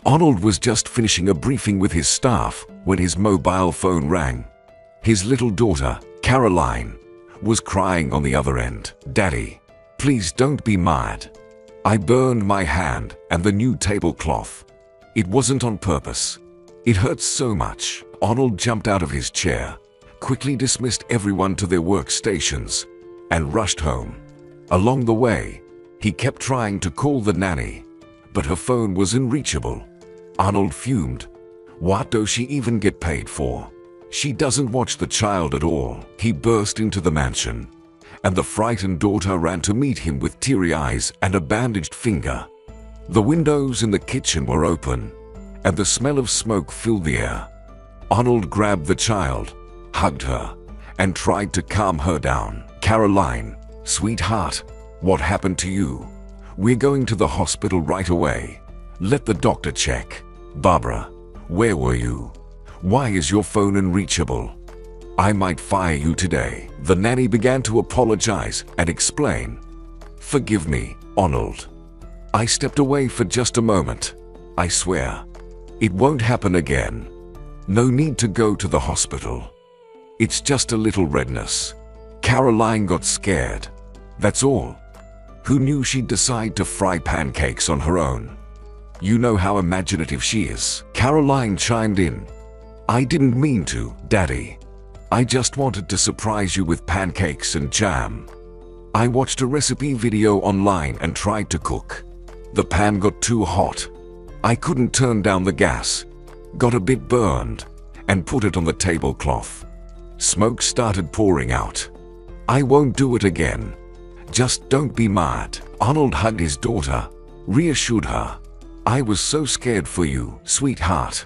Arnold was just finishing a briefing with his staff when his mobile phone rang. His little daughter, Caroline, was crying on the other end. "Daddy, please don't be mad. I burned my hand and the new tablecloth. It wasn't on purpose. It hurts so much." Arnold jumped out of his chair, quickly dismissed everyone to their workstations, and rushed home. Along the way, he kept trying to call the nanny, but her phone was unreachable. Arnold fumed. What does she even get paid for? She doesn't watch the child at all. He burst into the mansion, and the frightened daughter ran to meet him with teary eyes and a bandaged finger. The windows in the kitchen were open, and the smell of smoke filled the air. Arnold grabbed the child, hugged her, and tried to calm her down. "Caroline, sweetheart, what happened to you? We're going to the hospital right away. Let the doctor check." "Barbara, where were you? Why is your phone unreachable? I might fire you today." The nanny began to apologize and explain. "Forgive me, Arnold. I stepped away for just a moment. I swear, it won't happen again. No need to go to the hospital. It's just a little redness." Caroline got scared. That's all. Who knew she'd decide to fry pancakes on her own? "You know how imaginative she is." Caroline chimed in. "I didn't mean to, Daddy. I just wanted to surprise you with pancakes and jam. I watched a recipe video online and tried to cook. The pan got too hot. I couldn't turn down the gas. Got a bit burned and put it on the tablecloth. Smoke started pouring out. I won't do it again. Just don't be mad." Arnold hugged his daughter, reassured her. "I was so scared for you, sweetheart.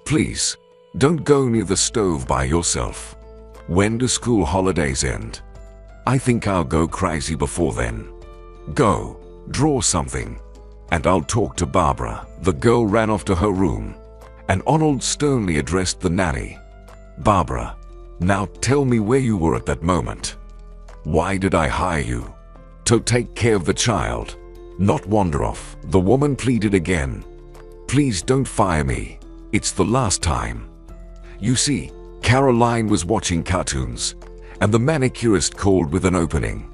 Please, don't go near the stove by yourself. When do school holidays end? I think I'll go crazy before then. Go, draw something, and I'll talk to Barbara." The girl ran off to her room, and Arnold sternly addressed the nanny. "Barbara, now tell me where you were at that moment. Why did I hire you? To take care of the child, not wander off." The woman pleaded again. "Please don't fire me. It's the last time." You see, Caroline was watching cartoons, and the manicurist called with an opening.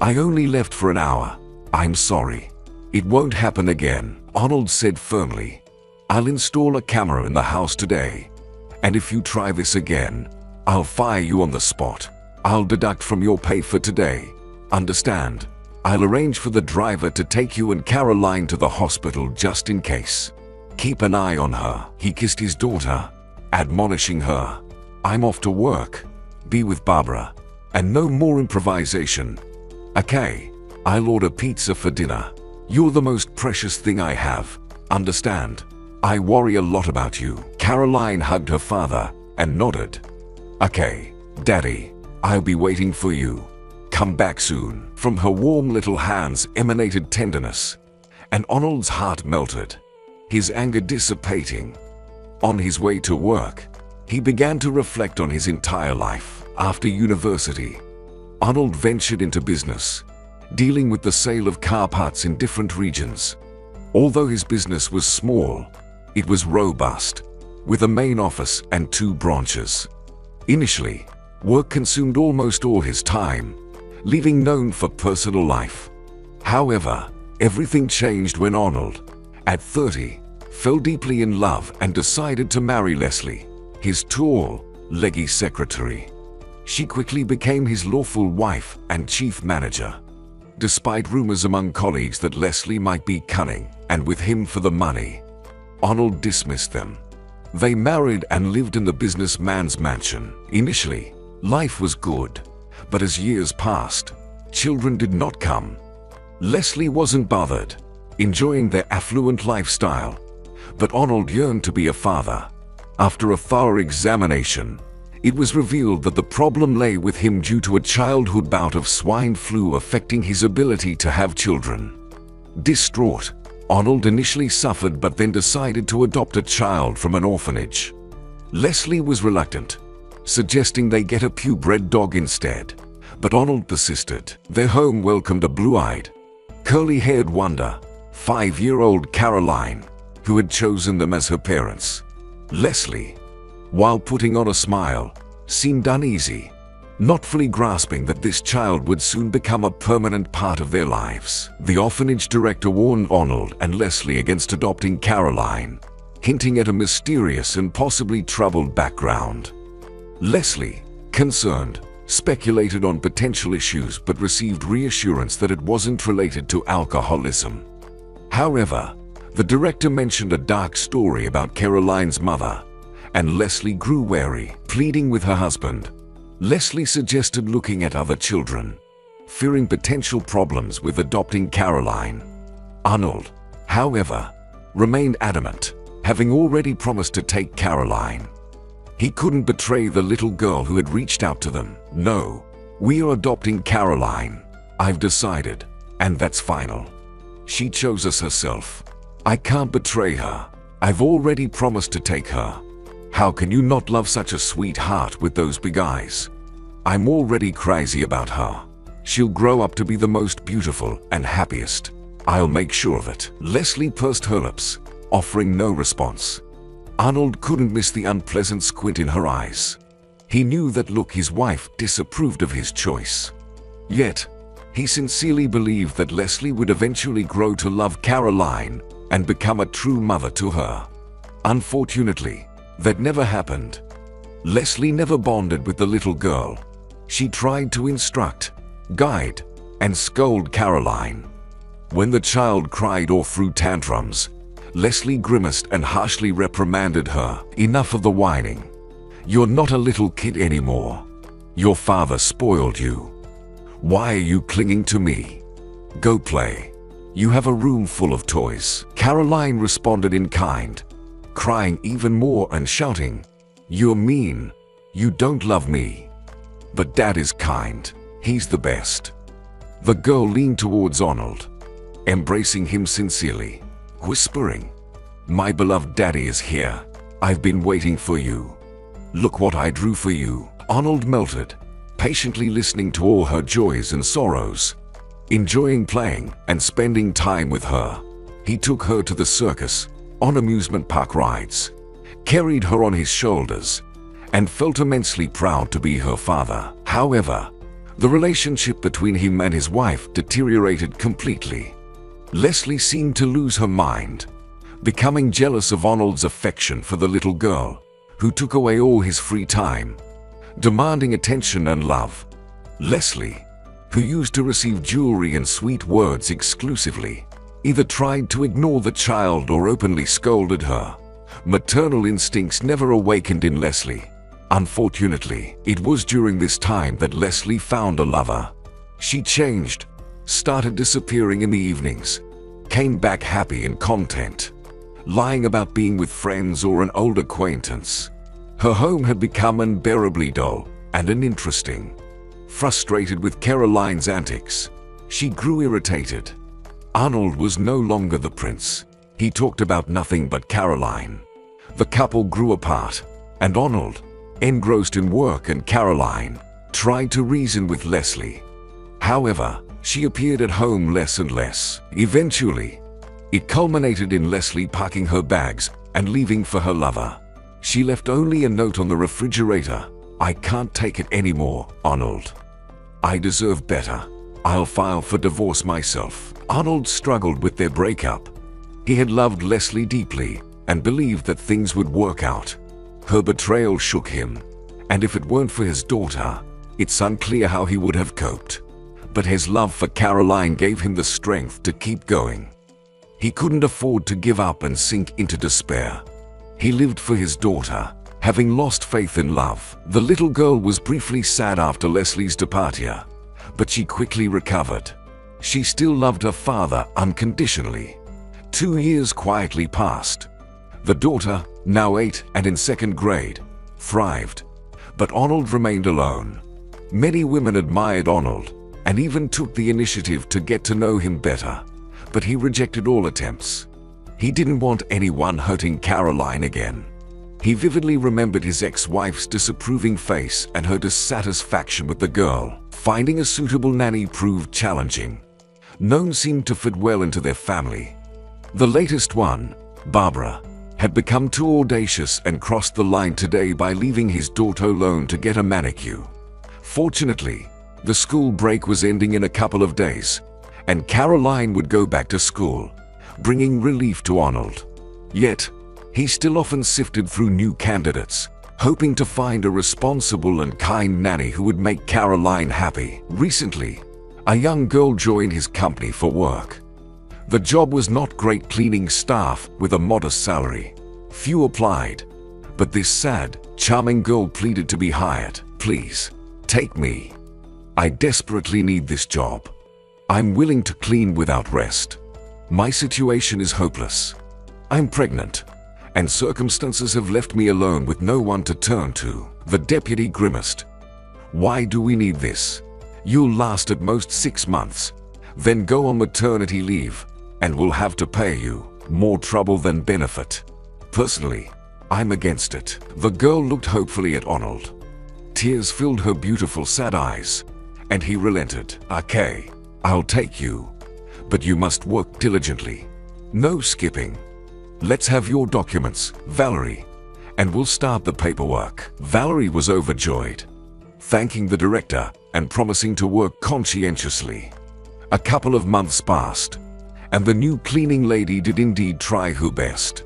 "I only left for an hour. I'm sorry. It won't happen again," Arnold said firmly. "I'll install a camera in the house today, and if you try this again, I'll fire you on the spot. I'll deduct from your pay for today. Understand? I'll arrange for the driver to take you and Caroline to the hospital just in case. Keep an eye on her." He kissed his daughter, admonishing her. "I'm off to work. Be with Barbara, and no more improvisation. Okay, I'll order pizza for dinner. You're the most precious thing I have. Understand? I worry a lot about you." Caroline hugged her father and nodded. "Okay, Daddy, I'll be waiting for you. Come back soon." From her warm little hands emanated tenderness, and Arnold's heart melted, his anger dissipating. On his way to work, he began to reflect on his entire life. After university, Arnold ventured into business, dealing with the sale of car parts in different regions. Although his business was small, it was robust, with a main office and 2 branches. Initially, work consumed almost all his time, leaving none for personal life. However, everything changed when Arnold, at 30, fell deeply in love and decided to marry Leslie, his tall, leggy secretary. She quickly became his lawful wife and chief manager. Despite rumors among colleagues that Leslie might be cunning and with him for the money, Arnold dismissed them. They married and lived in the businessman's mansion. Initially, life was good, but as years passed, children did not come. Leslie wasn't bothered, enjoying their affluent lifestyle, but Arnold yearned to be a father. After a thorough examination, it was revealed that the problem lay with him due to a childhood bout of swine flu affecting his ability to have children. Distraught, Arnold initially suffered but then decided to adopt a child from an orphanage. Leslie was reluctant, suggesting they get a purebred dog instead, but Arnold persisted. Their home welcomed a blue-eyed, curly-haired wonder, 5-year-old Caroline, who had chosen them as her parents. Leslie, while putting on a smile, seemed uneasy, not fully grasping that this child would soon become a permanent part of their lives. The orphanage director warned Arnold and Leslie against adopting Caroline, hinting at a mysterious and possibly troubled background. Leslie, concerned, speculated on potential issues but received reassurance that it wasn't related to alcoholism. However, the director mentioned a dark story about Caroline's mother, and Leslie grew wary, pleading with her husband. Leslie suggested looking at other children, fearing potential problems with adopting Caroline. Arnold, however, remained adamant, having already promised to take Caroline. He couldn't betray the little girl who had reached out to them. "No, we are adopting Caroline. I've decided, and that's final. She chose us herself. I can't betray her. I've already promised to take her. How can you not love such a sweetheart with those big eyes? I'm already crazy about her. She'll grow up to be the most beautiful and happiest. I'll make sure of it." Leslie pursed her lips, offering no response. Arnold couldn't miss the unpleasant squint in her eyes. He knew that look his wife disapproved of his choice. Yet, he sincerely believed that Leslie would eventually grow to love Caroline and become a true mother to her. Unfortunately, that never happened. Leslie never bonded with the little girl. She tried to instruct, guide, and scold Caroline. When the child cried or threw tantrums, Leslie grimaced and harshly reprimanded her. "Enough of the whining. You're not a little kid anymore. Your father spoiled you. Why are you clinging to me? Go play. You have a room full of toys." Caroline responded in kind, crying even more and shouting, "You're mean. You don't love me. But Dad is kind. He's the best." The girl leaned towards Arnold, embracing him sincerely, whispering, "My beloved Daddy is here. I've been waiting for you. Look what I drew for you." Arnold melted, patiently listening to all her joys and sorrows, enjoying playing and spending time with her. He took her to the circus, on amusement park rides, carried her on his shoulders, and felt immensely proud to be her father. However, the relationship between him and his wife deteriorated completely. Leslie seemed to lose her mind, becoming jealous of Arnold's affection for the little girl, who took away all his free time, demanding attention and love. Leslie, who used to receive jewelry and sweet words exclusively, either tried to ignore the child or openly scolded her. Maternal instincts never awakened in Leslie. Unfortunately, it was during this time that Leslie found a lover. She changed, started disappearing in the evenings, came back happy and content, lying about being with friends or an old acquaintance. Her home had become unbearably dull and uninteresting. Frustrated with Caroline's antics, she grew irritated. Arnold was no longer the prince. He talked about nothing but Caroline. The couple grew apart, and Arnold, engrossed in work and Caroline, tried to reason with Leslie. However, she appeared at home less and less. Eventually, it culminated in Leslie packing her bags and leaving for her lover. She left only a note on the refrigerator. "I can't take it anymore, Arnold. I deserve better. I'll file for divorce myself." Arnold struggled with their breakup. He had loved Leslie deeply and believed that things would work out. Her betrayal shook him, and if it weren't for his daughter, it's unclear how he would have coped. But his love for Caroline gave him the strength to keep going. He couldn't afford to give up and sink into despair. He lived for his daughter, having lost faith in love. The little girl was briefly sad after Leslie's departure, but she quickly recovered. She still loved her father unconditionally. 2 years quietly passed. The daughter, now 8 and in 2nd grade, thrived, but Arnold remained alone. Many women admired Arnold and even took the initiative to get to know him better, but he rejected all attempts. He didn't want anyone hurting Caroline again. He vividly remembered his ex-wife's disapproving face and her dissatisfaction with the girl. Finding a suitable nanny proved challenging. None seemed to fit well into their family. The latest one, Barbara had become too audacious and crossed the line today by leaving his daughter alone to get a manicure. Fortunately, the school break was ending in a couple of days, and Caroline would go back to school, bringing relief to Arnold. Yet, he still often sifted through new candidates, hoping to find a responsible and kind nanny who would make Caroline happy. Recently, a young girl joined his company for work. The job was not great, cleaning staff with a modest salary. Few applied, but this sad, charming girl pleaded to be hired. "Please, take me. I desperately need this job. I'm willing to clean without rest. My situation is hopeless. I'm pregnant, and circumstances have left me alone with no one to turn to." The deputy grimaced. "Why do we need this? You'll last at most 6 months, then go on maternity leave, and we'll have to pay you. More trouble than benefit. Personally, I'm against it." The girl looked hopefully at Arnold. Tears filled her beautiful sad eyes, and he relented. "Okay, I'll take you, but you must work diligently. No skipping. Let's have your documents, Valerie, and we'll start the paperwork." Valerie was overjoyed, thanking the director and promising to work conscientiously. A couple of months passed, and the new cleaning lady did indeed try her best.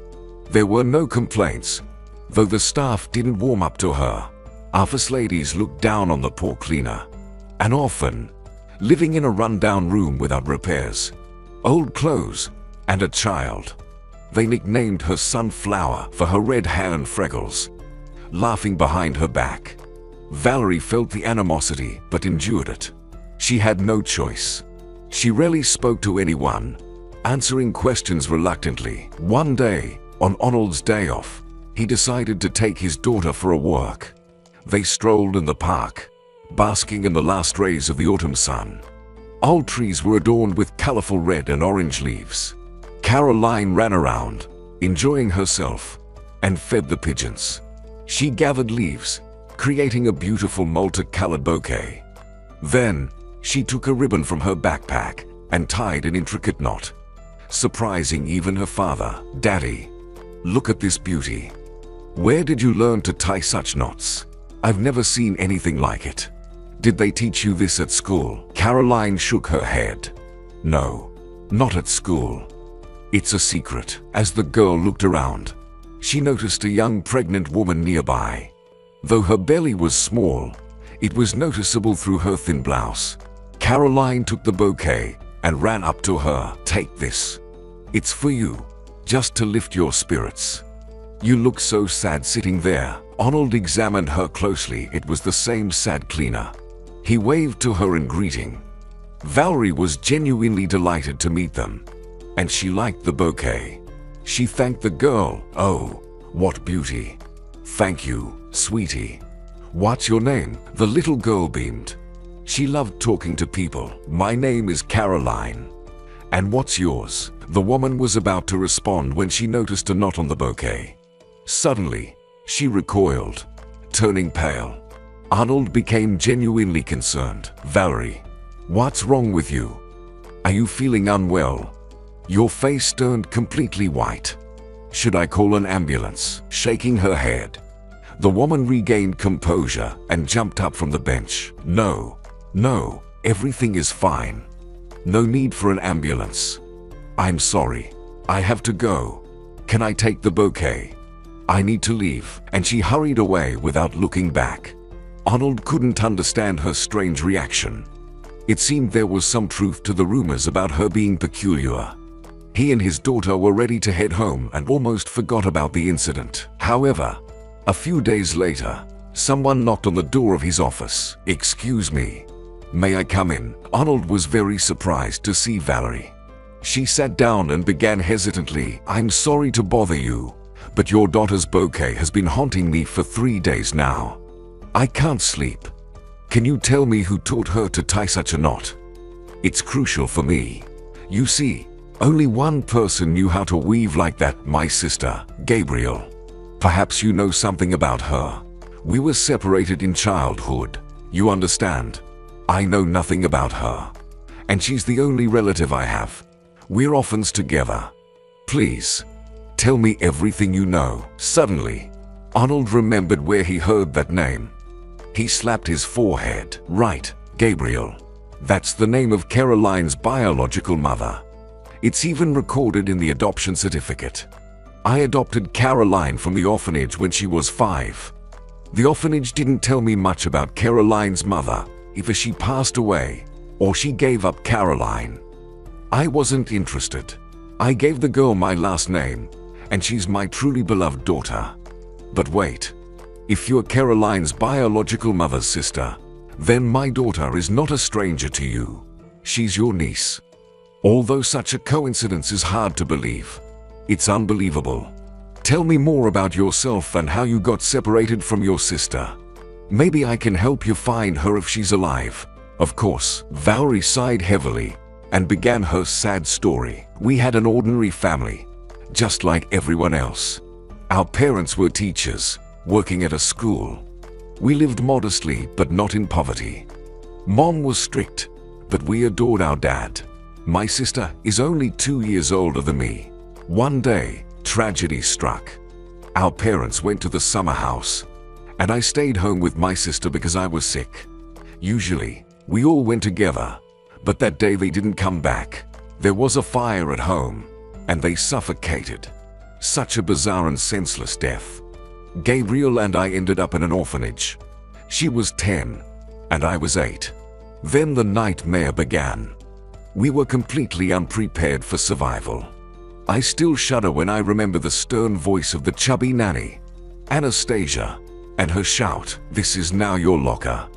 There were no complaints, though the staff didn't warm up to her. Office ladies looked down on the poor cleaner. An orphan, living in a run-down room without repairs, old clothes, and a child. They nicknamed her Sunflower for her red hair and freckles, laughing behind her back. Valerie felt the animosity but endured it. She had no choice. She rarely spoke to anyone, answering questions reluctantly. One day, on Arnold's day off, he decided to take his daughter for a walk. They strolled in the park, basking in the last rays of the autumn sun. Old trees were adorned with colorful red and orange leaves. Caroline ran around, enjoying herself, and fed the pigeons. She gathered leaves, creating a beautiful multicolored bouquet. Then, she took a ribbon from her backpack and tied an intricate knot, surprising even her father. "Daddy, look at this beauty. Where did you learn to tie such knots? I've never seen anything like it. Did they teach you this at school?" Caroline shook her head. "No, not at school. It's a secret." As the girl looked around, she noticed a young pregnant woman nearby. Though her belly was small, it was noticeable through her thin blouse. Caroline took the bouquet and ran up to her. "Take this. It's for you, just to lift your spirits. You look so sad sitting there." Arnold examined her closely. It was the same sad cleaner. He waved to her in greeting. Valerie was genuinely delighted to meet them, and she liked the bouquet. She thanked the girl. "Oh, what beauty. Thank you, sweetie. What's your name?" The little girl beamed. She loved talking to people. "My name is Caroline. And what's yours?" The woman was about to respond when she noticed a knot on the bouquet. Suddenly, she recoiled, turning pale. Arnold became genuinely concerned. "Valerie, what's wrong with you? Are you feeling unwell?" Your face turned completely white. "Should I call an ambulance?" Shaking her head, the woman regained composure and jumped up from the bench. No, everything is fine. No need for an ambulance. I'm sorry. I have to go. Can I take the bouquet? I need to leave." And she hurried away without looking back. Arnold couldn't understand her strange reaction. It seemed there was some truth to the rumors about her being peculiar. He and his daughter were ready to head home and almost forgot about the incident. However, a few days later, someone knocked on the door of his office. "Excuse me, may I come in?" Arnold was very surprised to see Valerie. She sat down and began hesitantly. "I'm sorry to bother you, but your daughter's bouquet has been haunting me for 3 days now. I can't sleep. Can you tell me who taught her to tie such a knot? It's crucial for me. You see, only one person knew how to weave like that, my sister, Gabriel. Perhaps you know something about her. We were separated in childhood. You understand? I know nothing about her. And she's the only relative I have. We're orphans together. Please, Tell me everything you know. Suddenly, Arnold remembered where he heard that name. He slapped his forehead. Right, Gabriel. That's the name of Caroline's biological mother. It's even recorded in the adoption certificate. I adopted Caroline from the orphanage when she was 5. The orphanage didn't tell me much about Caroline's mother, if she passed away or she gave up Caroline. I wasn't interested. I gave the girl my last name, and she's my truly beloved daughter. But wait, if you're Caroline's biological mother's sister, then my daughter is not a stranger to you. She's your niece. Although such a coincidence is hard to believe, it's unbelievable. Tell me more about yourself and how you got separated from your sister. Maybe I can help you find her if she's alive. Of course, Valerie sighed heavily and began her sad story. We had an ordinary family, just like everyone else. Our parents were teachers, working at a school. We lived modestly, but not in poverty. Mom was strict, but we adored our dad. My sister is only 2 years older than me. One day, tragedy struck. Our parents went to the summer house, and I stayed home with my sister because I was sick. Usually, we all went together, but that day they didn't come back. There was a fire at home, and they suffocated. Such a bizarre and senseless death. Gabriel and I ended up in an orphanage. She was 10, and I was 8. Then the nightmare began. We were completely unprepared for survival. I still shudder when I remember the stern voice of the chubby nanny, Anastasia, and her shout, "This is now your locker.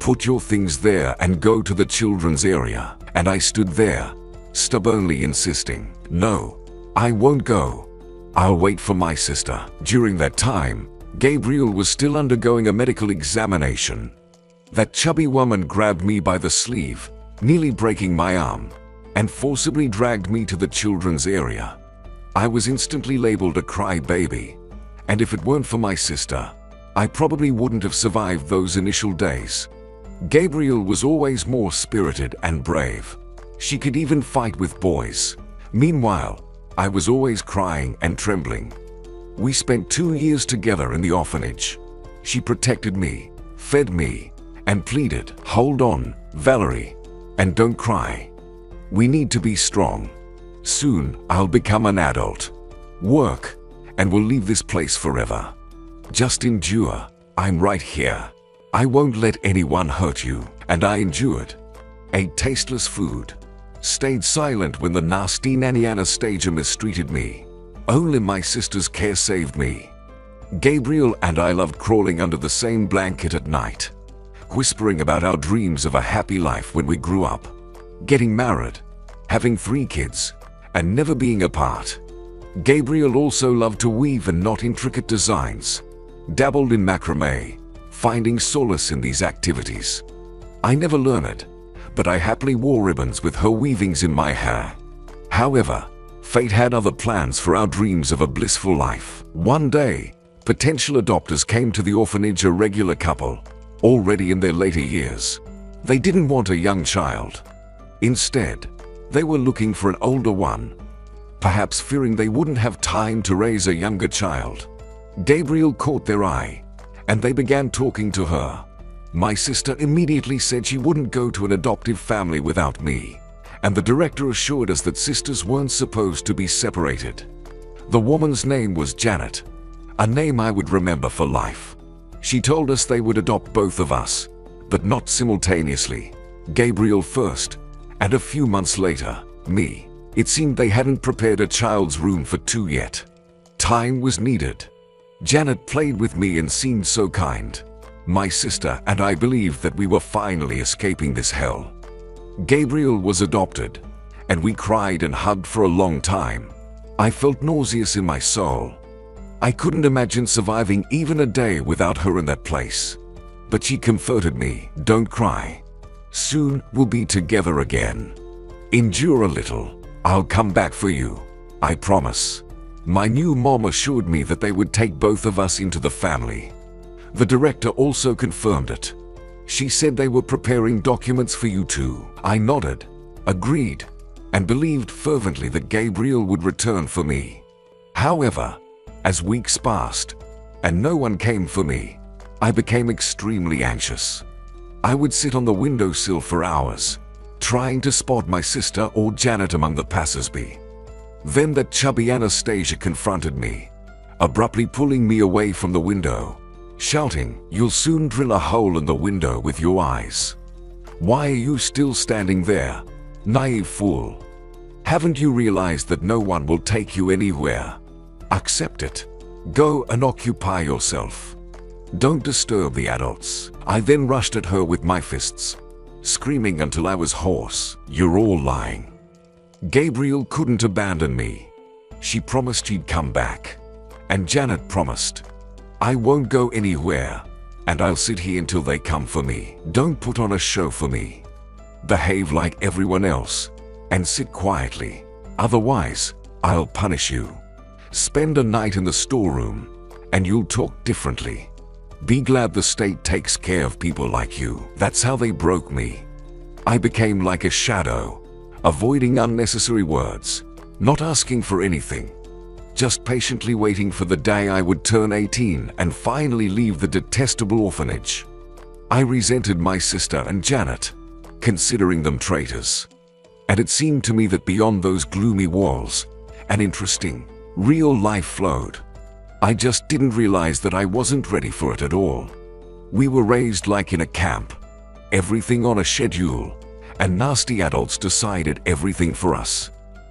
Put your things there and go to the children's area." And I stood there, stubbornly insisting, "No, I won't go. I'll wait for my sister." During that time, Gabriel was still undergoing a medical examination. That chubby woman grabbed me by the sleeve, nearly breaking my arm, and forcibly dragged me to the children's area. I was instantly labeled a crybaby, and if it weren't for my sister, I probably wouldn't have survived those initial days. Gabriel was always more spirited and brave. She could even fight with boys. Meanwhile, I was always crying and trembling. We spent 2 years together in the orphanage. She protected me, fed me, and pleaded, "Hold on, Valerie, and don't cry. We need to be strong. Soon, I'll become an adult, work, and will leave this place forever. Just endure. I'm right here. I won't let anyone hurt you." And I endured. Ate tasteless food. Stayed silent when the nasty nanny Anastasia mistreated me. Only my sister's care saved me. Gabriel and I loved crawling under the same blanket at night, whispering about our dreams of a happy life when we grew up, getting married, having 3 kids, and never being apart. Gabriel also loved to weave and knot intricate designs, dabbled in macrame, finding solace in these activities. I never learned, but I happily wore ribbons with her weavings in my hair. However, fate had other plans for our dreams of a blissful life. One day, potential adopters came to the orphanage, a regular couple, already in their later years. They didn't want a young child. Instead, they were looking for an older one, perhaps fearing they wouldn't have time to raise a younger child. Gabriel caught their eye, and they began talking to her. My sister immediately said she wouldn't go to an adoptive family without me, and the director assured us that sisters weren't supposed to be separated. The woman's name was Janet, a name I would remember for life. She told us they would adopt both of us, but not simultaneously. Gabriel first, and a few months later, me. It seemed they hadn't prepared a child's room for 2 yet. Time was needed. Janet played with me and seemed so kind. My sister and I believed that we were finally escaping this hell. Gabriel was adopted, and we cried and hugged for a long time. I felt nauseous in my soul. I couldn't imagine surviving even a day without her in that place. But she comforted me, "Don't cry. Soon we'll be together again. Endure a little. I'll come back for you. I promise." My new mom assured me that they would take both of us into the family. The director also confirmed it. She said they were preparing documents for you too. I nodded, agreed, and believed fervently that Gabriel would return for me. However, as weeks passed and no one came for me, I became extremely anxious. I would sit on the windowsill for hours, trying to spot my sister or Janet among the passers-by. Then that chubby Anastasia confronted me, abruptly pulling me away from the window, shouting, "You'll soon drill a hole in the window with your eyes. Why are you still standing there, naive fool? Haven't you realized that no one will take you anywhere? Accept it. Go and occupy yourself. Don't disturb the adults." I then rushed at her with my fists, screaming until I was hoarse, "You're all lying. Gabriel couldn't abandon me. She promised she'd come back. And Janet promised. I won't go anywhere, and I'll sit here until they come for me. Don't put on a show for me. Behave like everyone else and sit quietly. Otherwise, I'll punish you. Spend a night in the storeroom and you'll talk differently. Be glad the state takes care of people like you." That's how they broke me. I became like a shadow, avoiding unnecessary words, not asking for anything, just patiently waiting for the day I would turn 18 and finally leave the detestable orphanage. I resented my sister and Janet, considering them traitors. And it seemed to me that beyond those gloomy walls, an interesting, real life flowed. I just didn't realize that I wasn't ready for it at all. We were raised like in a camp, everything on a schedule, and nasty adults decided everything for us.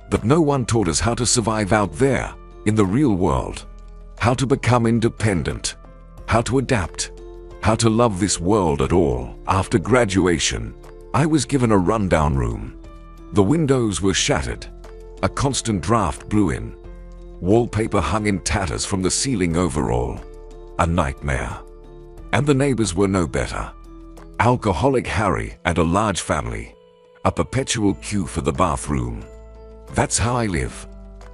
But no one taught us how to survive out there, in the real world. How to become independent, how to adapt, how to love this world at all. After graduation, I was given a rundown room. The windows were shattered, a constant draft blew in. Wallpaper hung in tatters from the ceiling overall. A nightmare. And the neighbors were no better. Alcoholic Harry and a large family. A perpetual queue for the bathroom. That's how I live.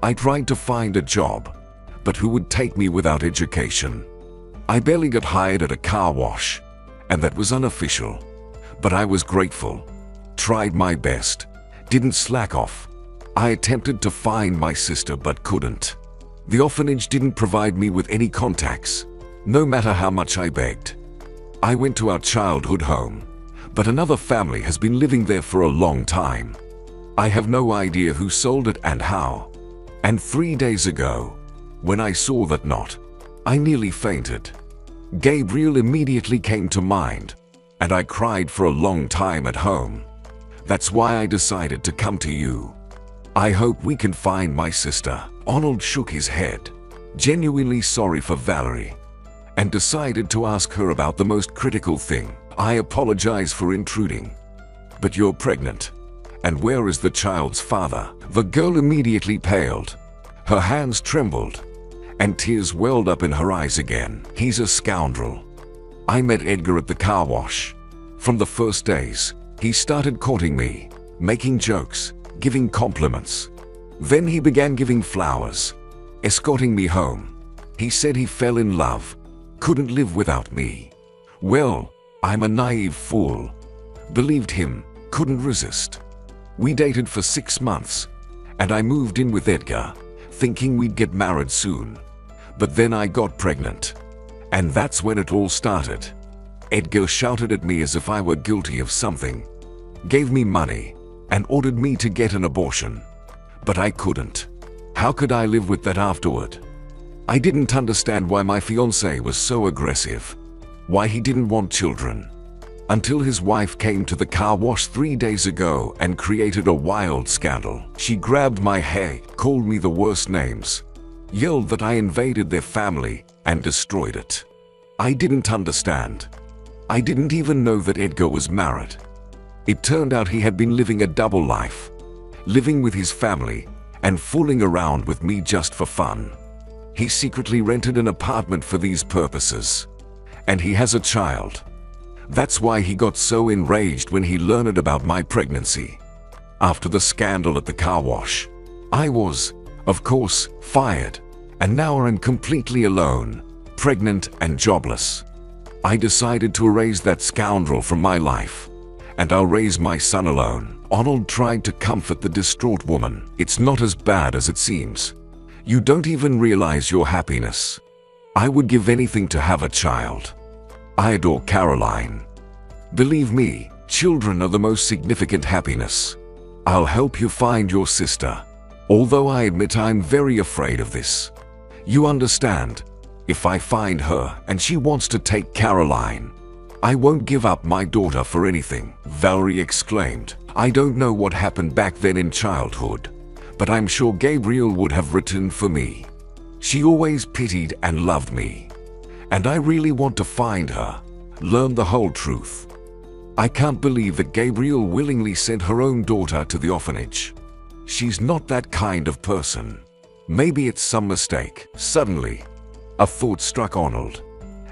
I tried to find a job, but who would take me without education? I barely got hired at a car wash, and that was unofficial. But I was grateful. Tried my best. Didn't slack off. I attempted to find my sister but couldn't. The orphanage didn't provide me with any contacts, no matter how much I begged. I went to our childhood home, but another family has been living there for a long time. I have no idea who sold it and how. And 3 days ago, when I saw that knot, I nearly fainted. Gabriel immediately came to mind, and I cried for a long time at home. That's why I decided to come to you. I hope we can find my sister. Arnold shook his head, genuinely sorry for Valerie, and decided to ask her about the most critical thing. "I apologize for intruding, but you're pregnant. And where is the child's father?" The girl immediately paled. Her hands trembled, and tears welled up in her eyes again. "He's a scoundrel. I met Edgar at the car wash. From the first days, he started courting me, making jokes, giving compliments. Then he began giving flowers, escorting me home. He said he fell in love, couldn't live without me. Well, I'm a naive fool. Believed him, couldn't resist. We dated for 6 months, and I moved in with Edgar, thinking we'd get married soon. But then I got pregnant. And that's when it all started. Edgar shouted at me as if I were guilty of something, gave me money, and ordered me to get an abortion. But I couldn't. How could I live with that afterward? I didn't understand why my fiancé was so aggressive, why he didn't want children. Until his wife came to the car wash 3 days ago and created a wild scandal. She grabbed my hair, called me the worst names, yelled that I invaded their family and destroyed it. I didn't understand. I didn't even know that Edgar was married. It turned out he had been living a double life, living with his family and fooling around with me just for fun. He secretly rented an apartment for these purposes, and he has a child. That's why he got so enraged when he learned about my pregnancy. After the scandal at the car wash, I was, of course, fired, and now I'm completely alone, pregnant and jobless. I decided to erase that scoundrel from my life, and I'll raise my son alone. Arnold tried to comfort the distraught woman. It's not as bad as it seems. You don't even realize your happiness. I would give anything to have a child. I adore Caroline. Believe me, children are the most significant happiness. I'll help you find your sister. Although I admit I'm very afraid of this. You understand? If I find her and she wants to take Caroline, I won't give up my daughter for anything, Valerie exclaimed. I don't know what happened back then in childhood, but I'm sure Gabriel would have returned for me. She always pitied and loved me. And I really want to find her, learn the whole truth. I can't believe that Gabriel willingly sent her own daughter to the orphanage. She's not that kind of person. Maybe it's some mistake. Suddenly, a thought struck Arnold,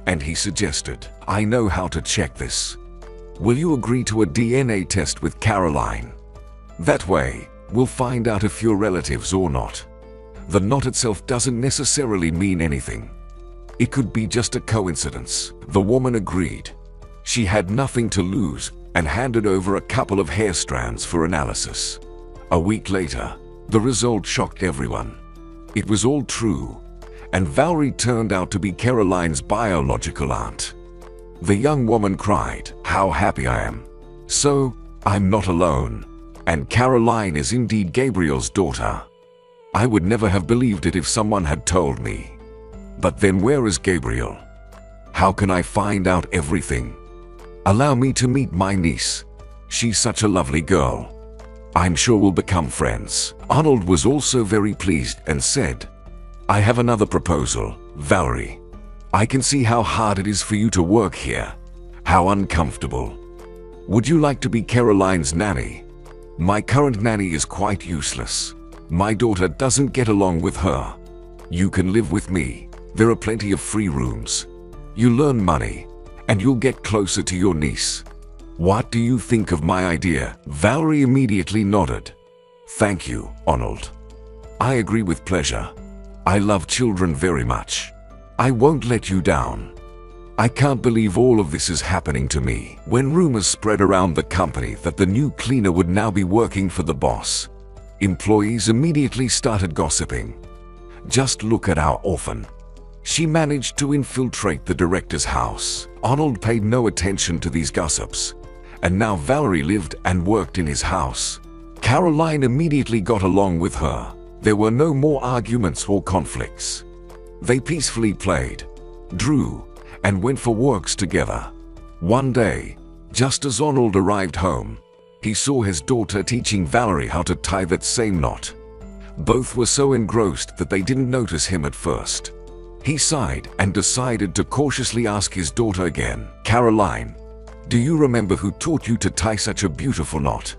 and he suggested, I know how to check this. Will you agree to a DNA test with Caroline? That way, we'll find out if you're relatives or not. The knot itself doesn't necessarily mean anything. It could be just a coincidence. The woman agreed. She had nothing to lose and handed over a couple of hair strands for analysis. A week later, the result shocked everyone. It was all true, and Valerie turned out to be Caroline's biological aunt. The young woman cried, "How happy I am! So, I'm not alone, and Caroline is indeed Gabriel's daughter. I would never have believed it if someone had told me. But then where is Gabriel? How can I find out everything? Allow me to meet my niece. She's such a lovely girl. I'm sure we'll become friends." Arnold was also very pleased and said, "I have another proposal, Valerie. I can see how hard it is for you to work here. How uncomfortable. Would you like to be Caroline's nanny? My current nanny is quite useless. My daughter doesn't get along with her. You can live with me. There are plenty of free rooms. You learn money, and you'll get closer to your niece. What do you think of my idea?" Valerie immediately nodded. "Thank you, Arnold. I agree with pleasure. I love children very much. I won't let you down. I can't believe all of this is happening to me." When rumors spread around the company that the new cleaner would now be working for the boss, employees immediately started gossiping. Just look at our orphan. She managed to infiltrate the director's house. Arnold paid no attention to these gossips, and now Valerie lived and worked in his house. Caroline immediately got along with her. There were no more arguments or conflicts. They peacefully played, drew, and went for walks together. One day, just as Arnold arrived home, he saw his daughter teaching Valerie how to tie that same knot. Both were so engrossed that they didn't notice him at first. He sighed and decided to cautiously ask his daughter again, "Caroline, do you remember who taught you to tie such a beautiful knot?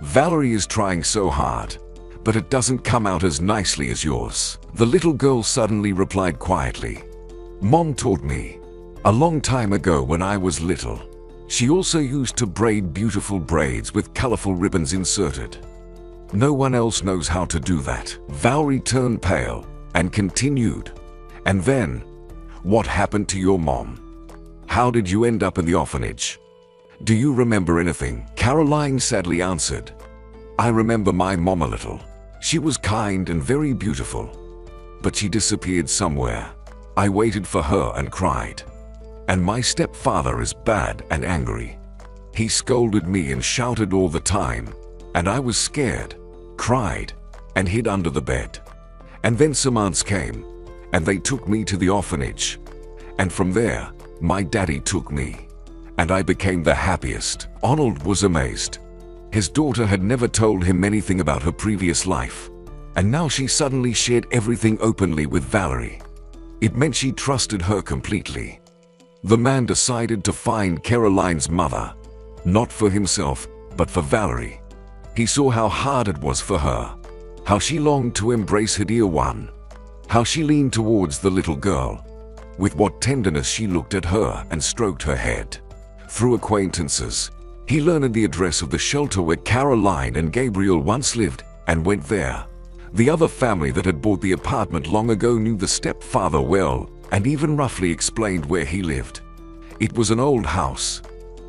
Valerie is trying so hard, but it doesn't come out as nicely as yours." The little girl suddenly replied quietly, "Mom taught me, a long time ago when I was little. She also used to braid beautiful braids with colorful ribbons inserted. No one else knows how to do that." Valerie turned pale and continued, "And then, what happened to your mom? How did you end up in the orphanage? Do you remember anything?" Caroline sadly answered, "I remember my mom a little. She was kind and very beautiful, but she disappeared somewhere. I waited for her and cried. And my stepfather is bad and angry. He scolded me and shouted all the time, and I was scared, cried, and hid under the bed. And then some aunts came, and they took me to the orphanage. And from there, my daddy took me, and I became the happiest." Arnold was amazed. His daughter had never told him anything about her previous life, and now she suddenly shared everything openly with Valerie. It meant she trusted her completely. The man decided to find Caroline's mother, not for himself, but for Valerie. He saw how hard it was for her, how she longed to embrace her dear one, how she leaned towards the little girl. With what tenderness she looked at her and stroked her head. Through acquaintances, he learned the address of the shelter where Caroline and Gabriel once lived and went there. The other family that had bought the apartment long ago knew the stepfather well and even roughly explained where he lived. It was an old house.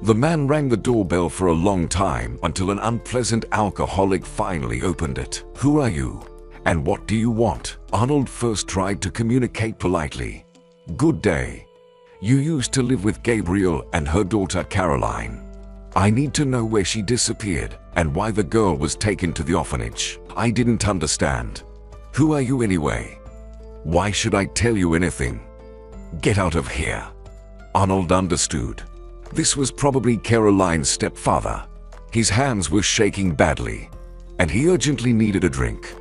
The man rang the doorbell for a long time until an unpleasant alcoholic finally opened it. "Who are you? And what do you want? Arnold first tried to communicate politely. Good day. You used to live with Gabriel and her daughter Caroline. I need to know where she disappeared and why the girl was taken to the orphanage. I didn't understand. Who are you anyway? Why should I tell you anything? Get out of here. Arnold understood. This was probably Caroline's stepfather. His hands were shaking badly, and he urgently needed a drink.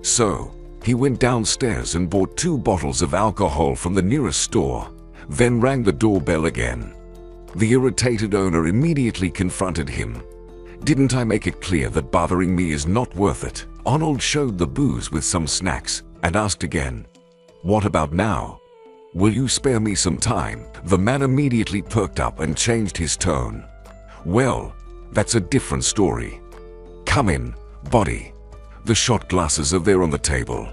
So, he went downstairs and bought 2 bottles of alcohol from the nearest store, then rang the doorbell again. The irritated owner immediately confronted him. Didn't I make it clear that bothering me is not worth it? Arnold showed the booze with some snacks and asked again, what about now? Will you spare me some time? The man immediately perked up and changed his tone. Well, that's a different story. Come in, buddy. The shot glasses are there on the table.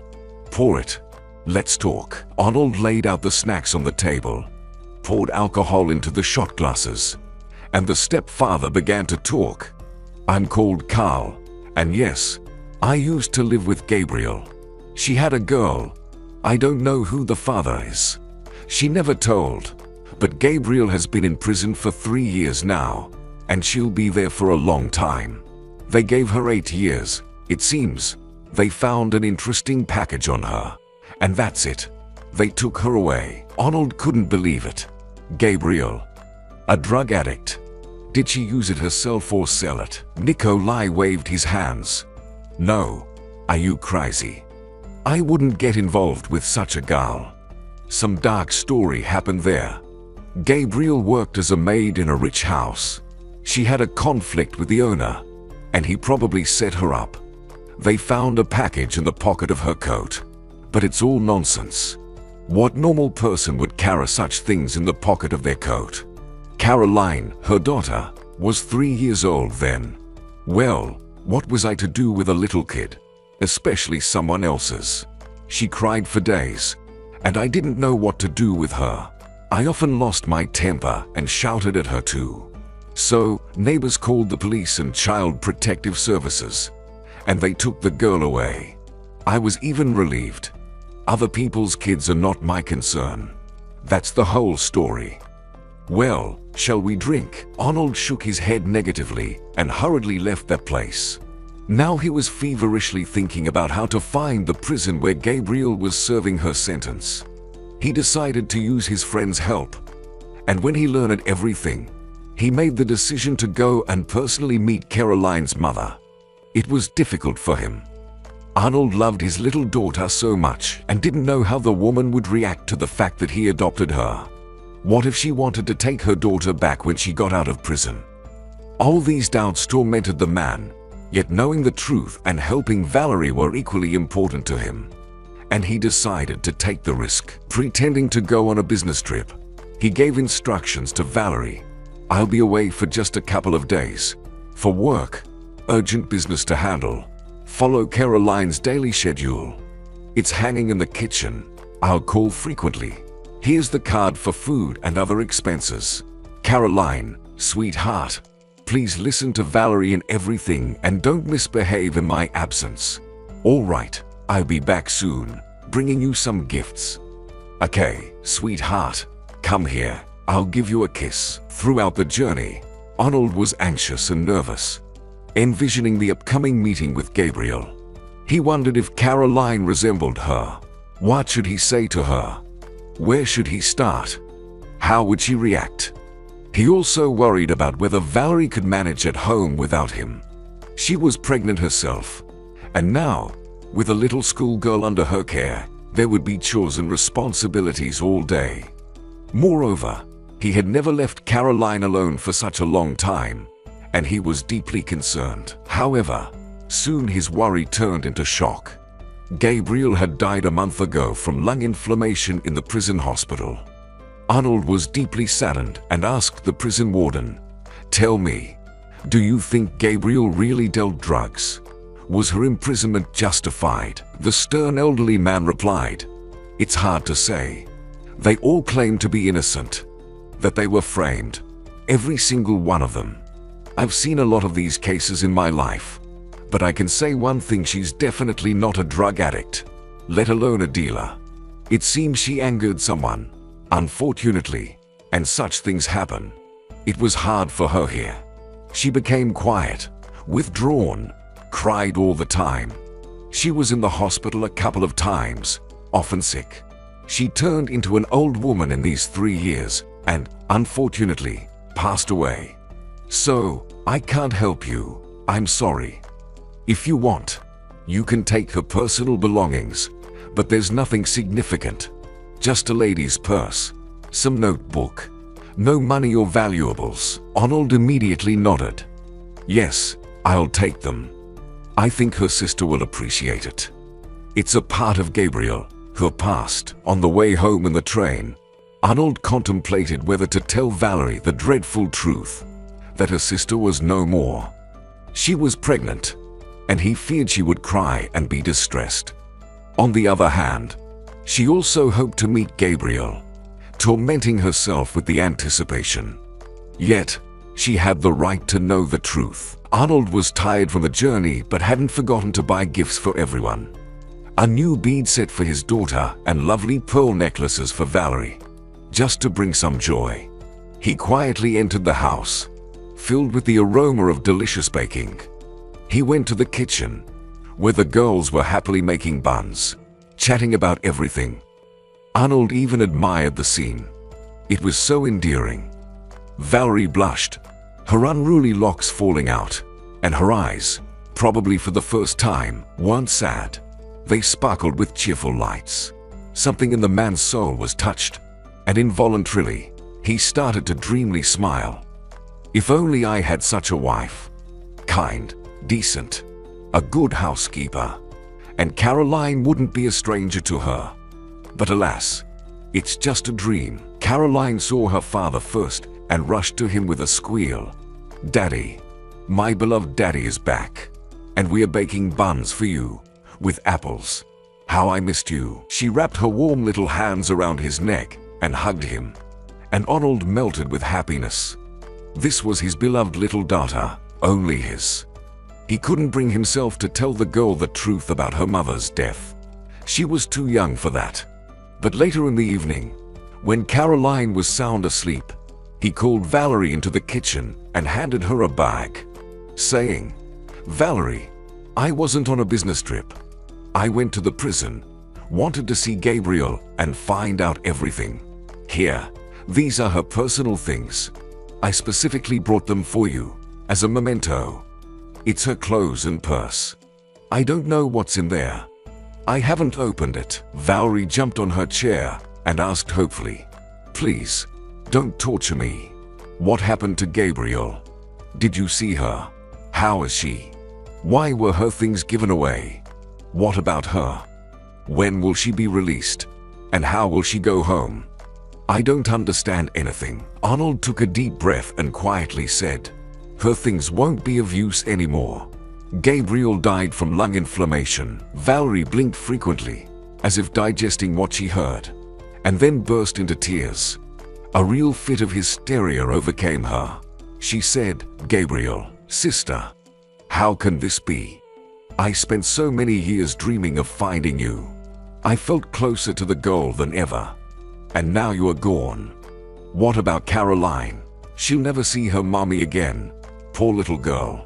Pour it. Let's talk. Arnold laid out the snacks on the table, poured alcohol into the shot glasses, and the stepfather began to talk. I'm called Carl, and yes, I used to live with Gabriel. She had a girl. I don't know who the father is. She never told, but Gabriel has been in prison for 3 years now, and she'll be there for a long time. They gave her 8 years. It seems they found an interesting package on her, and that's it. They took her away. Arnold couldn't believe it. Gabriel, a drug addict. Did she use it herself or sell it? Nikolai waved his hands. No, are you crazy? I wouldn't get involved with such a girl. Some dark story happened there. Gabriel worked as a maid in a rich house. She had a conflict with the owner, and he probably set her up. They found a package in the pocket of her coat. But it's all nonsense. What normal person would carry such things in the pocket of their coat? Caroline, her daughter, was 3 years old then. Well, what was I to do with a little kid, especially someone else's? She cried for days, and I didn't know what to do with her. I often lost my temper and shouted at her too. So, neighbors called the police and child protective services, and they took the girl away. I was even relieved. Other people's kids are not my concern. That's the whole story. Well, shall we drink? Arnold shook his head negatively and hurriedly left that place. Now he was feverishly thinking about how to find the prison where Gabriel was serving her sentence. He decided to use his friend's help, and when he learned everything, he made the decision to go and personally meet Caroline's mother. It was difficult for him. Arnold loved his little daughter so much and didn't know how the woman would react to the fact that he adopted her. What if she wanted to take her daughter back when she got out of prison? All these doubts tormented the man, yet knowing the truth and helping Valerie were equally important to him. And he decided to take the risk. Pretending to go on a business trip, he gave instructions to Valerie. I'll be away for just a couple of days. For work, urgent business to handle. Follow Caroline's daily schedule. It's hanging in the kitchen. I'll call frequently. Here's the card for food and other expenses. Caroline, sweetheart, please listen to Valerie in everything and don't misbehave in my absence. All right, I'll be back soon, bringing you some gifts. Okay, sweetheart, come here. I'll give you a kiss. Throughout the journey, Arnold was anxious and nervous, envisioning the upcoming meeting with Gabriel. He wondered if Caroline resembled her. What should he say to her? Where should he start? How would she react? He also worried about whether Valerie could manage at home without him. She was pregnant herself, and now, with a little schoolgirl under her care, there would be chores and responsibilities all day. Moreover, he had never left Caroline alone for such a long time, and he was deeply concerned. However, soon his worry turned into shock. Gabriel had died a month ago from lung inflammation in the prison hospital. Arnold was deeply saddened and asked the prison warden, "Tell me, do you think Gabriel really dealt drugs? Was her imprisonment justified?" The stern elderly man replied, "It's hard to say. They all claim to be innocent, that they were framed, every single one of them. I've seen a lot of these cases in my life. But I can say one thing, she's definitely not a drug addict, let alone a dealer. It seems she angered someone, unfortunately, and such things happen. It was hard for her here. She became quiet, withdrawn, cried all the time. She was in the hospital a couple of times, often sick. She turned into an old woman in these 3 years and, unfortunately, passed away. So, I can't help you. I'm sorry. If you want, you can take her personal belongings, but there's nothing significant. Just a lady's purse, some notebook. No money or valuables. Arnold immediately nodded. Yes, I'll take them. I think her sister will appreciate it. It's a part of Gabriel, her past. On the way home in the train, Arnold contemplated whether to tell Valerie the dreadful truth, that her sister was no more. She was pregnant, and he feared she would cry and be distressed. On the other hand, she also hoped to meet Gabriel, tormenting herself with the anticipation. Yet, she had the right to know the truth. Arnold was tired from the journey but hadn't forgotten to buy gifts for everyone. A new bead set for his daughter and lovely pearl necklaces for Valerie, just to bring some joy. He quietly entered the house, filled with the aroma of delicious baking. He went to the kitchen, where the girls were happily making buns, chatting about everything. Arnold even admired the scene. It was so endearing. Valerie blushed, her unruly locks falling out, and her eyes, probably for the first time, weren't sad. They sparkled with cheerful lights. Something in the man's soul was touched, and involuntarily, he started to dreamily smile. If only I had such a wife. Kind, decent, a good housekeeper, and Caroline wouldn't be a stranger to her. But alas, it's just a dream. Caroline saw her father first and rushed to him with a squeal. Daddy, my beloved daddy is back, and we are baking buns for you, with apples. How I missed you. She wrapped her warm little hands around his neck and hugged him, and Arnold melted with happiness. This was his beloved little daughter, only his. He couldn't bring himself to tell the girl the truth about her mother's death. She was too young for that. But later in the evening, when Caroline was sound asleep, he called Valerie into the kitchen and handed her a bag, saying, "Valerie, I wasn't on a business trip. I went to the prison, wanted to see Gabriel and find out everything. Here, these are her personal things. I specifically brought them for you, as a memento. It's her clothes and purse. I don't know what's in there. I haven't opened it." Valerie jumped on her chair and asked hopefully, "Please, don't torture me. What happened to Gabriel? Did you see her? How is she? Why were her things given away? What about her? When will she be released? And how will she go home? I don't understand anything." Arnold took a deep breath and quietly said, "Her things won't be of use anymore. Gabriel died from lung inflammation." Valerie blinked frequently, as if digesting what she heard, and then burst into tears. A real fit of hysteria overcame her. She said, "Gabriel, sister, how can this be? I spent so many years dreaming of finding you. I felt closer to the goal than ever. And now you are gone. What about Caroline? She'll never see her mommy again. Poor little girl.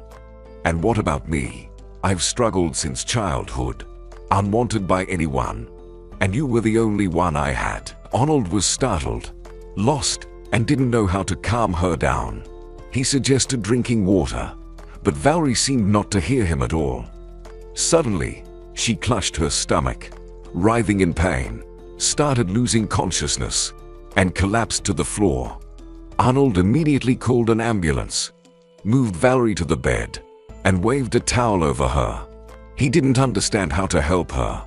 And what about me? I've struggled since childhood, unwanted by anyone, and you were the only one I had." Arnold was startled, lost, and didn't know how to calm her down. He suggested drinking water, but Valerie seemed not to hear him at all. Suddenly, she clutched her stomach, writhing in pain, started losing consciousness, and collapsed to the floor. Arnold immediately called an ambulance, moved Valerie to the bed, and waved a towel over her. He didn't understand how to help her.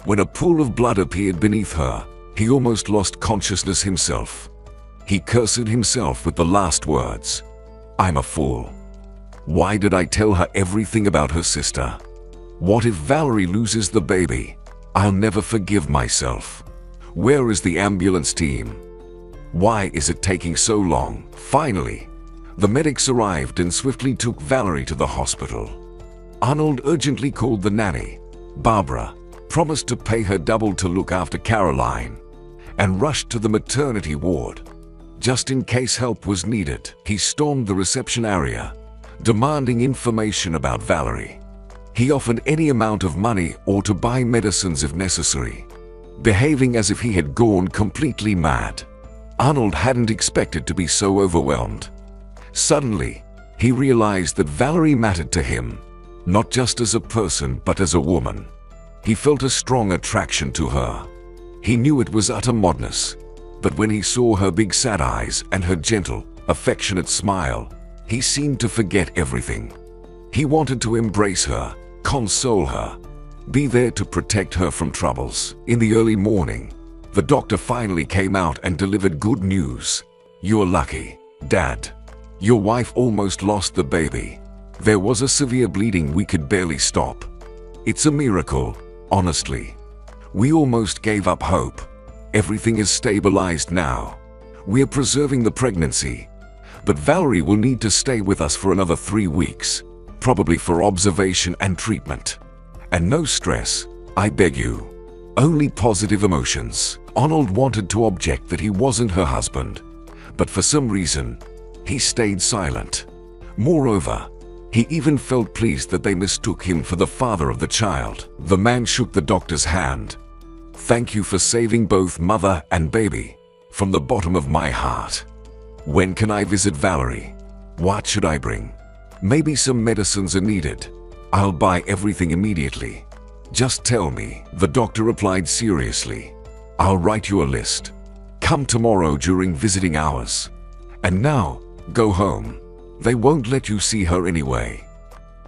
When a pool of blood appeared beneath her, he almost lost consciousness himself. He cursed himself with the last words, "I'm a fool. Why did I tell her everything about her sister? What if Valerie loses the baby? I'll never forgive myself. Where is the ambulance team? Why is it taking so long?" Finally, the medics arrived and swiftly took Valerie to the hospital. Arnold urgently called the nanny. Barbara promised to pay her double to look after Caroline and rushed to the maternity ward. Just in case help was needed, he stormed the reception area, demanding information about Valerie. He offered any amount of money or to buy medicines if necessary, behaving as if he had gone completely mad. Arnold hadn't expected to be so overwhelmed. Suddenly, he realized that Valerie mattered to him, not just as a person but as a woman. He felt a strong attraction to her. He knew it was utter madness, but when he saw her big sad eyes and her gentle, affectionate smile, he seemed to forget everything. He wanted to embrace her, console her, be there to protect her from troubles. In the early morning, the doctor finally came out and delivered good news. "You're lucky, Dad. Your wife almost lost the baby. There was a severe bleeding we could barely stop. It's a miracle, honestly. We almost gave up hope. Everything is stabilized now. We're preserving the pregnancy, but Valerie will need to stay with us for another 3 weeks, probably for observation and treatment. And no stress, I beg you. Only positive emotions." Arnold wanted to object that he wasn't her husband, but for some reason, he stayed silent. Moreover, he even felt pleased that they mistook him for the father of the child. The man shook the doctor's hand. "Thank you for saving both mother and baby, from the bottom of my heart. When can I visit Valerie? What should I bring? Maybe some medicines are needed. I'll buy everything immediately. Just tell me," the doctor replied seriously. "I'll write you a list. Come tomorrow during visiting hours. And now, go home. They won't let you see her anyway.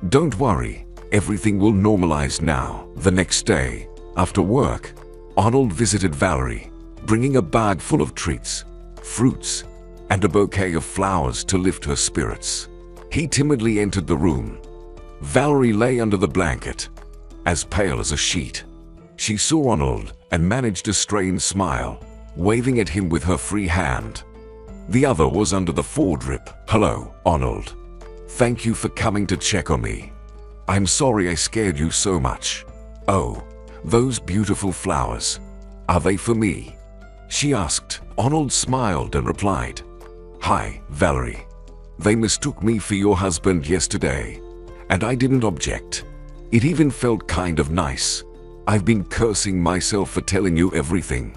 Don't worry, everything will normalize now." The next day, after work, Arnold visited Valerie, bringing a bag full of treats, fruits, and a bouquet of flowers to lift her spirits. He timidly entered the room. Valerie lay under the blanket, as pale as a sheet. She saw Arnold and managed a strained smile, waving at him with her free hand. The other was under the foredrip. "Hello, Arnold. Thank you for coming to check on me. I'm sorry I scared you so much. Oh, those beautiful flowers. Are they for me?" she asked. Arnold smiled and replied, "Hi, Valerie. They mistook me for your husband yesterday, and I didn't object. It even felt kind of nice. I've been cursing myself for telling you everything.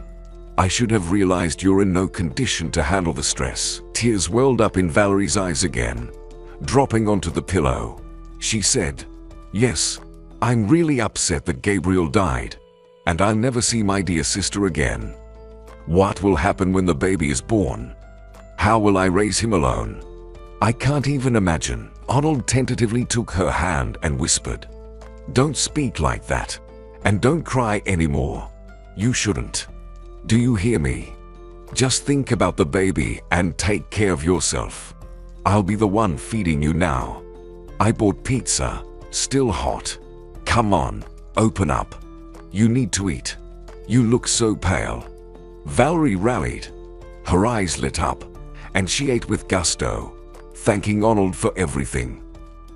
I should have realized you're in no condition to handle the stress." Tears welled up in Valerie's eyes again, dropping onto the pillow. She said, "Yes, I'm really upset that Gabriel died, and I'll never see my dear sister again. What will happen when the baby is born? How will I raise him alone? I can't even imagine." Arnold tentatively took her hand and whispered, "Don't speak like that, and don't cry anymore. You shouldn't. Do you hear me? Just think about the baby and take care of yourself. I'll be the one feeding you now. I bought pizza, still hot. Come on, open up. You need to eat. You look so pale." Valerie rallied. Her eyes lit up, and she ate with gusto, thanking Arnold for everything.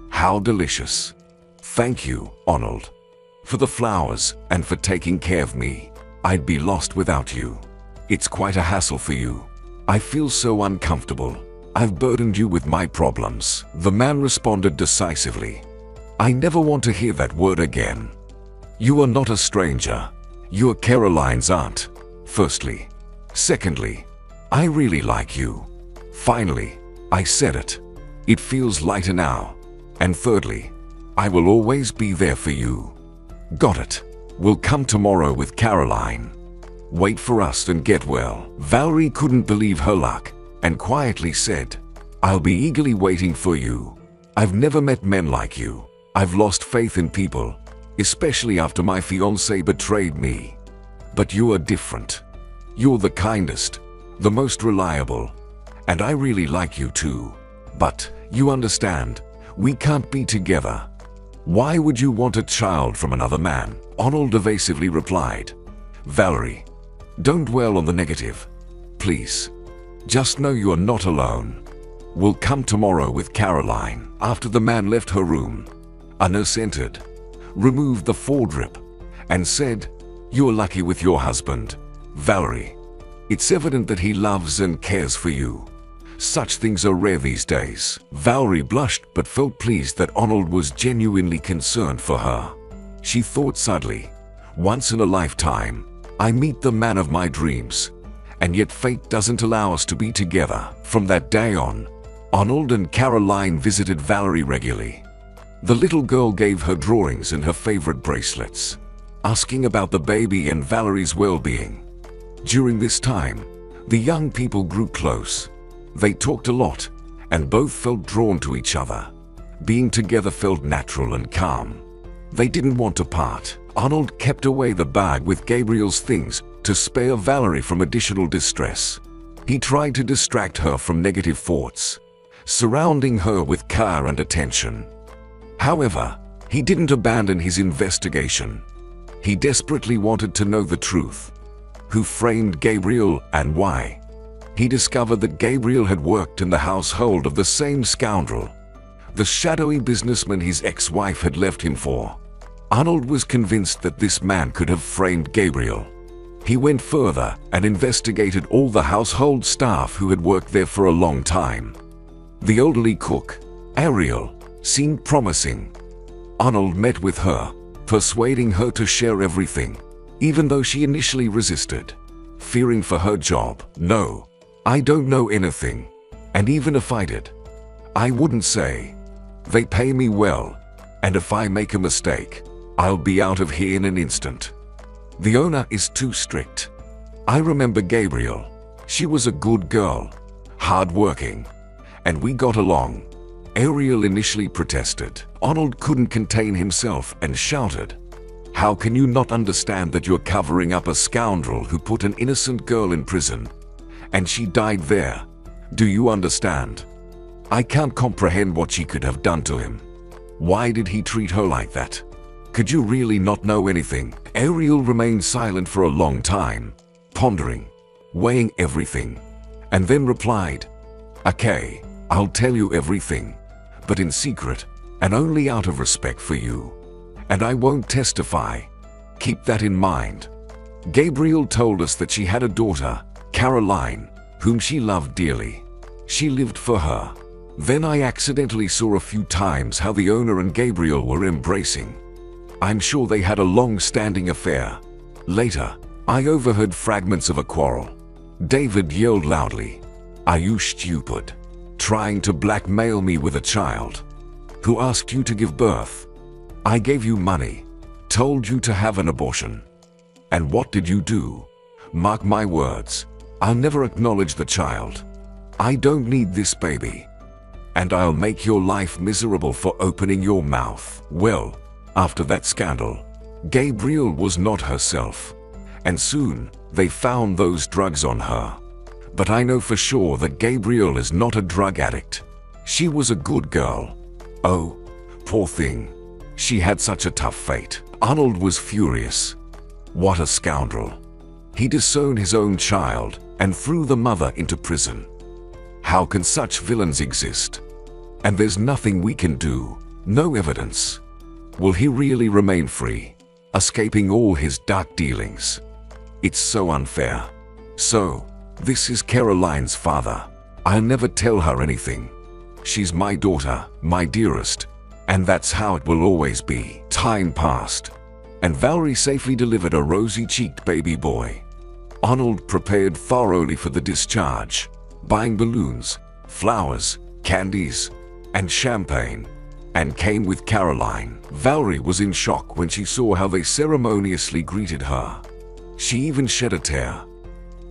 "How delicious. Thank you, Arnold, for the flowers and for taking care of me. I'd be lost without you. It's quite a hassle for you. I feel so uncomfortable. I've burdened you with my problems." The man responded decisively. "I never want to hear that word again. You are not a stranger. You're Caroline's aunt, firstly. Secondly, I really like you. Finally, I said it. It feels lighter now. And thirdly, I will always be there for you. Got it? We'll come tomorrow with Caroline. Wait for us and get well." Valerie couldn't believe her luck and quietly said, "I'll be eagerly waiting for you. I've never met men like you. I've lost faith in people, especially after my fiancé betrayed me. But you are different. You're the kindest, the most reliable, and I really like you too. But, you understand, we can't be together. Why would you want a child from another man?" Arnold evasively replied, "Valerie, don't dwell on the negative. Please. Just know you are not alone. We'll come tomorrow with Caroline." After the man left her room, A nurse entered, removed the foredrip, and said, "You're lucky with your husband, Valerie. It's evident that he loves and cares for you. Such things are rare these days." Valerie blushed but felt pleased that Arnold was genuinely concerned for her. She thought sadly, "Once in a lifetime, I meet the man of my dreams, and yet fate doesn't allow us to be together." From that day on, Arnold and Caroline visited Valerie regularly. The little girl gave her drawings and her favorite bracelets, asking about the baby and Valerie's well-being. During this time, the young people grew close. They talked a lot, and both felt drawn to each other. Being together felt natural and calm. They didn't want to part. Arnold kept away the bag with Gabriel's things to spare Valerie from additional distress. He tried to distract her from negative thoughts, surrounding her with care and attention. However, he didn't abandon his investigation. He desperately wanted to know the truth. Who framed Gabriel and why? He discovered that Gabriel had worked in the household of the same scoundrel, the shadowy businessman his ex-wife had left him for. Arnold was convinced that this man could have framed Gabriel. He went further and investigated all the household staff who had worked there for a long time. The elderly cook, Ariel, seemed promising. Arnold met with her, persuading her to share everything, even though she initially resisted, fearing for her job. "No, I don't know anything, and even if I did, I wouldn't say. They pay me well, and if I make a mistake, I'll be out of here in an instant. The owner is too strict. I remember Gabriel. She was a good girl, hard-working, and we got along." Ariel initially protested. Arnold couldn't contain himself and shouted, "How can you not understand that you're covering up a scoundrel who put an innocent girl in prison, and she died there? Do you understand? I can't comprehend what she could have done to him. Why did he treat her like that? Could you really not know anything?" Ariel remained silent for a long time, pondering, weighing everything, and then replied, "Okay, I'll tell you everything, but in secret, and only out of respect for you. And I won't testify. Keep that in mind." Gabriel told us that she had a daughter, Caroline, whom she loved dearly. She lived for her. Then I accidentally saw a few times how the owner and Gabriel were embracing. I'm sure they had a long-standing affair. Later, I overheard fragments of a quarrel. David yelled loudly, "Are you stupid? Trying to blackmail me with a child? Who asked you to give birth? I gave you money, told you to have an abortion. And what did you do? Mark my words, I'll never acknowledge the child. I don't need this baby. And I'll make your life miserable for opening your mouth." Well, after that scandal, Gabriel was not herself, and soon they found those drugs on her. But I know for sure that Gabriel is not a drug addict. She was a good girl. Oh, poor thing. She had such a tough fate. Arnold was furious. What a scoundrel. He disowned his own child and threw the mother into prison. How can such villains exist? And there's nothing we can do, no evidence. Will he really remain free, escaping all his dark dealings? It's so unfair. So, this is Caroline's father. I'll never tell her anything. She's my daughter, my dearest, and that's how it will always be. Time passed, and Valerie safely delivered a rosy-cheeked baby boy. Arnold prepared thoroughly for the discharge, buying balloons, flowers, candies, and champagne, and came with Caroline. Valerie was in shock when she saw how they ceremoniously greeted her. She even shed a tear.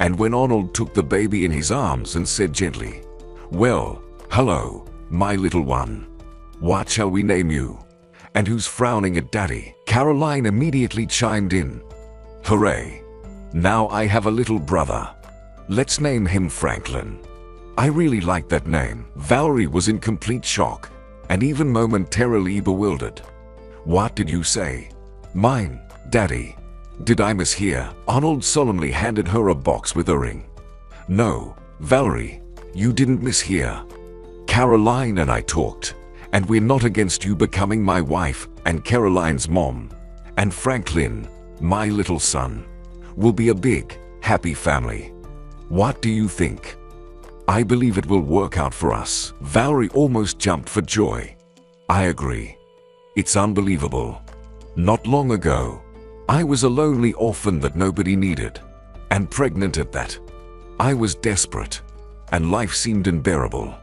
And when Arnold took the baby in his arms and said gently, "Well, hello, my little one. What shall we name you? And who's frowning at Daddy?" Caroline immediately chimed in, "Hooray! Now I have a little brother. Let's name him Franklin. I really like that name." Valerie was in complete shock, and even momentarily bewildered. "What did you say? Mine, Daddy? Did I mishear?" Arnold solemnly handed her a box with a ring. "No, Valerie, you didn't mishear. Caroline and I talked, And we're not against you becoming my wife and Caroline's mom. And Franklin, my little son, will be a big, happy family. What do you think? I believe it will work out for us." Valerie almost jumped for joy. "I agree. It's unbelievable. Not long ago, I was a lonely orphan that nobody needed, and pregnant at that. I was desperate, and life seemed unbearable.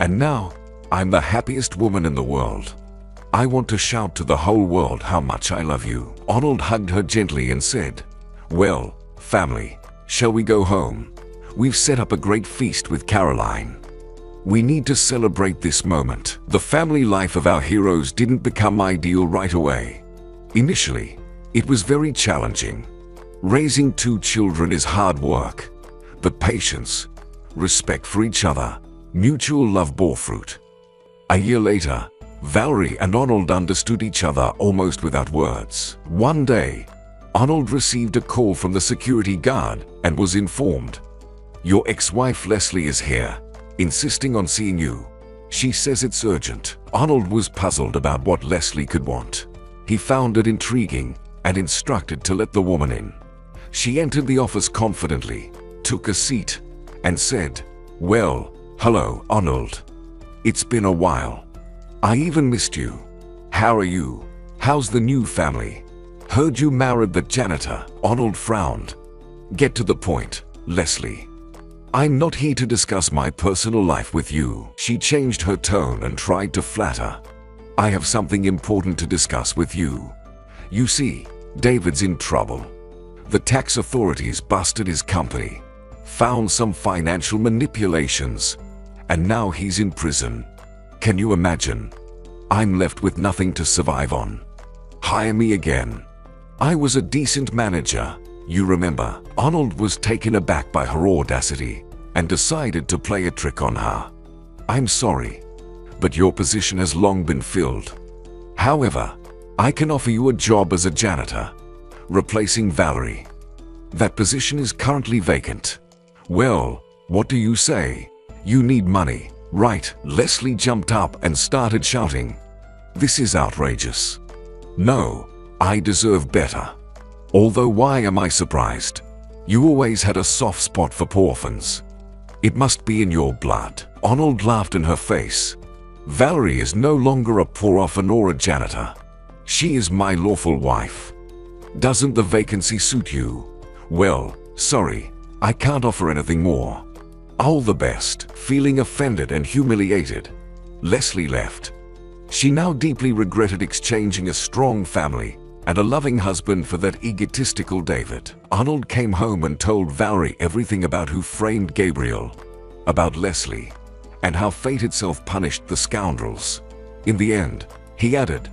And now, I'm the happiest woman in the world. I want to shout to the whole world how much I love you." Arnold hugged her gently and said, "Well, family, shall we go home? We've set up a great feast with Caroline. We need to celebrate this moment." The family life of our heroes didn't become ideal right away. Initially, it was very challenging. Raising 2 children is hard work, but patience, respect for each other, mutual love bore fruit. A year later, Valerie and Arnold understood each other almost without words. One day, Arnold received a call from the security guard and was informed, "Your ex-wife Leslie is here, insisting on seeing you. She says it's urgent." Arnold was puzzled about what Leslie could want. He found it intriguing and instructed to let the woman in. She entered the office confidently, took a seat, and said, "Well, hello, Arnold. It's been a while. I even missed you. How are you? How's the new family? Heard you married the janitor." Arnold frowned. "Get to the point, Leslie. I'm not here to discuss my personal life with you." She changed her tone and tried to flatter. "I have something important to discuss with you. You see, David's in trouble. The tax authorities busted his company, found some financial manipulations, and now he's in prison. Can you imagine? I'm left with nothing to survive on. Hire me again. I was a decent manager, you remember." Arnold was taken aback by her audacity and decided to play a trick on her. "I'm sorry, but your position has long been filled. However, I can offer you a job as a janitor, replacing Valerie. That position is currently vacant. Well, what do you say? You need money, right?" Leslie jumped up and started shouting, "This is outrageous. No, I deserve better. Although why am I surprised? You always had a soft spot for poor orphans. It must be in your blood." Arnold laughed in her face. "Valerie is no longer a poor orphan or a janitor. She is my lawful wife. Doesn't the vacancy suit you? Well, sorry, I can't offer anything more. All the best." Feeling offended and humiliated, Leslie left. She now deeply regretted exchanging a strong family and a loving husband for that egotistical David. Arnold came home and told Valerie everything about who framed Gabriel, about Leslie, and how fate itself punished the scoundrels. In the end, he added,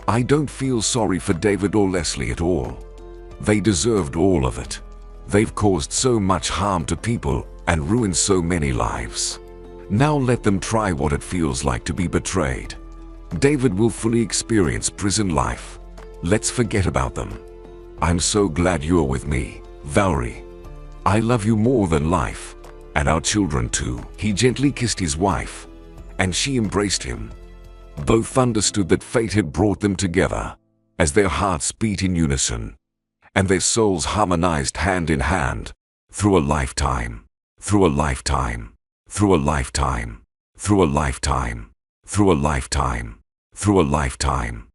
"I don't feel sorry for David or Leslie at all. They deserved all of it. They've caused so much harm to people and ruined so many lives. Now let them try what it feels like to be betrayed. David will fully experience prison life. Let's forget about them. I'm so glad you're with me, Valerie. I love you more than life, and our children too." He gently kissed his wife, and she embraced him. Both understood that fate had brought them together, as their hearts beat in unison, and their souls harmonized hand in hand, through a lifetime, through a lifetime, through a lifetime, through a lifetime, through a lifetime, through a lifetime.